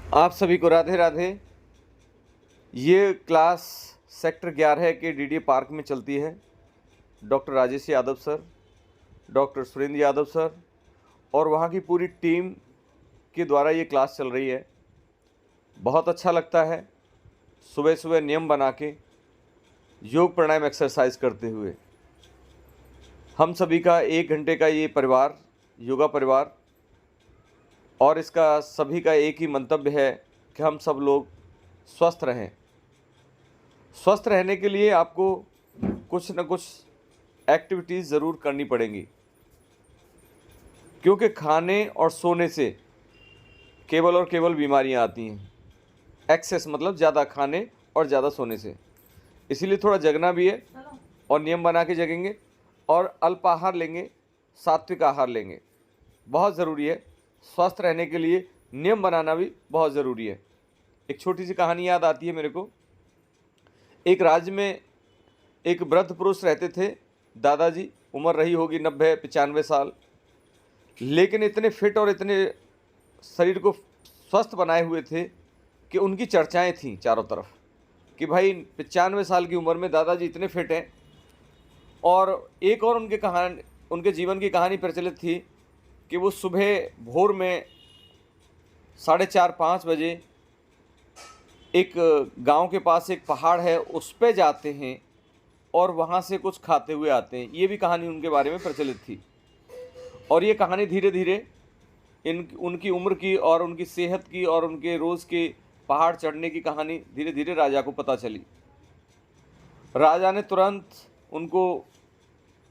आप सभी को राधे राधे। ये क्लास सेक्टर 11 के डीडी पार्क में चलती है। Doctor Rajesh Yadav sir, doctor Surendra Yadav sir और वहाँ की पूरी टीम के द्वारा ये क्लास चल रही है। बहुत अच्छा लगता है सुबह सुबह नियम बना के योग प्राणायाम एक्सरसाइज करते हुए। हम सभी का 1 घंटे का ये परिवार, योगा परिवार, और इसका सभी का एक ही मंतव्य है कि हम सब लोग स्वस्थ रहें। स्वस्थ रहने के लिए आपको कुछ न कुछ एक्टिविटीज़ ज़रूर करनी पड़ेंगी, क्योंकि खाने और सोने से केवल और केवल बीमारियां आती हैं। एक्सेस मतलब ज़्यादा खाने और ज़्यादा सोने से। इसीलिए थोड़ा जगना भी है और नियम बना के जगेंगे और अल्पाहार लेंगे, सात्विक आहार लेंगे। बहुत ज़रूरी है। स्वस्थ रहने के लिए नियम बनाना भी बहुत ज़रूरी है। एक छोटी सी कहानी याद आती है मेरे को। एक राज्य में एक वृद्ध पुरुष रहते थे। दादाजी, उम्र रही होगी 90-95 साल, लेकिन इतने फिट और इतने शरीर को स्वस्थ बनाए हुए थे कि उनकी चर्चाएं थीं चारों तरफ कि भाई 95 साल की उम्र में दादाजी इतने फिट हैं। और एक और उनके जीवन की कहानी प्रचलित थी कि वो सुबह भोर में 4:30-5 बजे एक गांव के पास एक पहाड़ है, उस पे जाते हैं और वहाँ से कुछ खाते हुए आते हैं। ये भी कहानी उनके बारे में प्रचलित थी। और ये कहानी धीरे धीरे उनकी उम्र की और उनकी सेहत की और उनके रोज़ के पहाड़ चढ़ने की कहानी धीरे धीरे राजा को पता चली। राजा ने तुरंत उनको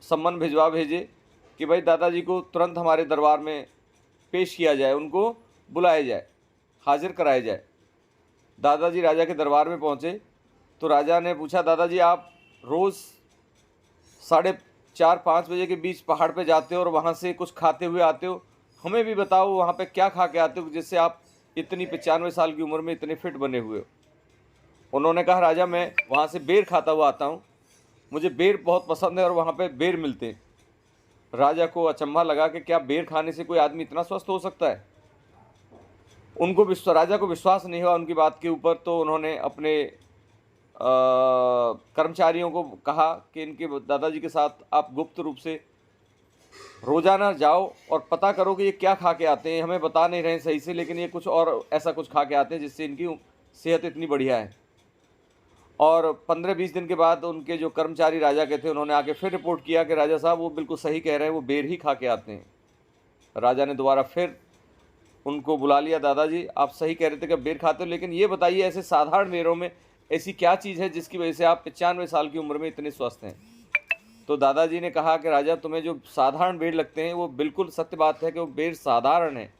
सम्मन भिजवा भेजे कि भाई दादाजी को तुरंत हमारे दरबार में पेश किया जाए, उनको बुलाया जाए, हाजिर कराया जाए। दादाजी राजा के दरबार में पहुँचे तो राजा ने पूछा, दादाजी आप रोज़ 4:30-5 बजे के बीच पहाड़ पे जाते हो और वहाँ से कुछ खाते हुए आते हो, हमें भी बताओ वहाँ पे क्या खा के आते हो जिससे आप इतनी 95 साल की उम्र में इतने फिट बने हुए हो। उन्होंने कहा, राजा मैं वहाँ से बेर खाता हुआ आता हूँ, मुझे बेर बहुत पसंद है और वहाँ पे बेर मिलते हैं। राजा को अचंभा लगा कि क्या बेर खाने से कोई आदमी इतना स्वस्थ हो सकता है। राजा को विश्वास नहीं हुआ उनकी बात के ऊपर। तो उन्होंने अपने कर्मचारियों को कहा कि इनके दादाजी के साथ आप गुप्त रूप से रोज़ाना जाओ और पता करो कि ये क्या खा के आते हैं। हमें बता नहीं रहे सही से, लेकिन ये कुछ और ऐसा कुछ खा के आते हैं जिससे इनकी सेहत इतनी बढ़िया है। और 15-20 दिन के बाद उनके जो कर्मचारी राजा के थे, उन्होंने आके फिर रिपोर्ट किया कि राजा साहब वो बिल्कुल सही कह रहे हैं, वो बेर ही खा के आते हैं। राजा ने दोबारा फिर उनको बुला लिया, दादाजी आप सही कह रहे थे कि बेर खाते हो, लेकिन ये बताइए ऐसे साधारण बेरों में ऐसी क्या चीज़ है जिसकी वजह से आप 95 साल की उम्र में इतने स्वस्थ हैं। तो दादाजी ने कहा कि राजा तुम्हें जो साधारण बेर लगते हैं वो बिल्कुल सत्य बात है कि वो बेर साधारण है,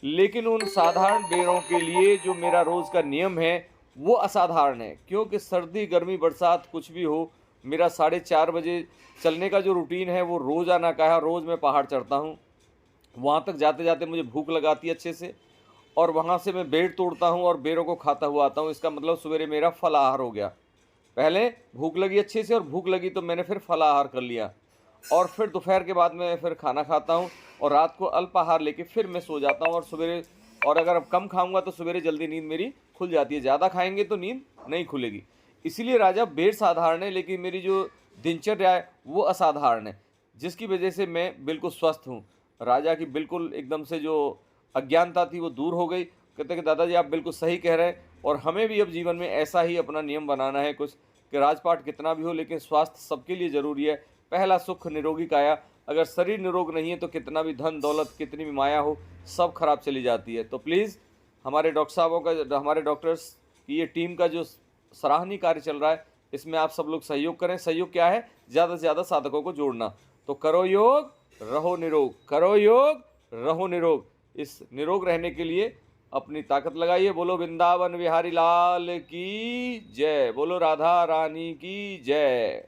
लेकिन उन साधारण बेरों के लिए जो मेरा रोज़ का नियम है वो असाधारण है। क्योंकि सर्दी गर्मी बरसात कुछ भी हो, मेरा 4:30 बजे चलने का जो रूटीन है वो रोज़ाना का है। रोज़ मैं पहाड़ चढ़ता हूँ, वहाँ तक जाते जाते मुझे भूख लगाती है अच्छे से, और वहाँ से मैं बेर तोड़ता हूँ और बेरों को खाता हुआ आता हूँ। इसका मतलब सवेरे मेरा फल आहार हो गया। पहले भूख लगी अच्छे से और भूख लगी तो मैंने फिर फल आहार कर लिया, और फिर दोपहर के बाद मैं फिर खाना खाता हूँ और रात को अल्पाहार लेके फिर मैं सो जाता हूँ। और सवेरे, और अगर कम खाऊंगा तो सवेरे जल्दी नींद मेरी खुल जाती है, ज़्यादा खाएंगे तो नींद नहीं खुलेगी। इसीलिए राजा बेर साधारण है, लेकिन मेरी जो दिनचर्या है वो असाधारण है, जिसकी वजह से मैं बिल्कुल स्वस्थ हूँ। राजा की बिल्कुल एकदम से जो अज्ञानता थी वो दूर हो गई। कहते कि दादाजी आप बिल्कुल सही कह रहे हैं, और हमें भी अब जीवन में ऐसा ही अपना नियम बनाना है कुछ, कि राजपाट कितना भी हो लेकिन स्वास्थ्य सबके लिए ज़रूरी है। पहला सुख निरोगी काया। अगर शरीर निरोग नहीं है तो कितना भी धन दौलत, कितनी भी माया हो, सब खराब चली जाती है। तो प्लीज़ हमारे डॉक्टर साहबों का, हमारे डॉक्टर्स की ये टीम का जो सराहनीय कार्य चल रहा है, इसमें आप सब लोग सहयोग करें। सहयोग क्या है? ज़्यादा से ज़्यादा साधकों को जोड़ना। तो करो योग रहो निरोग, करो योग रहो निरोग। इस निरोग रहने के लिए अपनी ताकत लगाइए। बोलो वृंदावन बिहारी लाल की जय, बोलो राधा रानी की जय।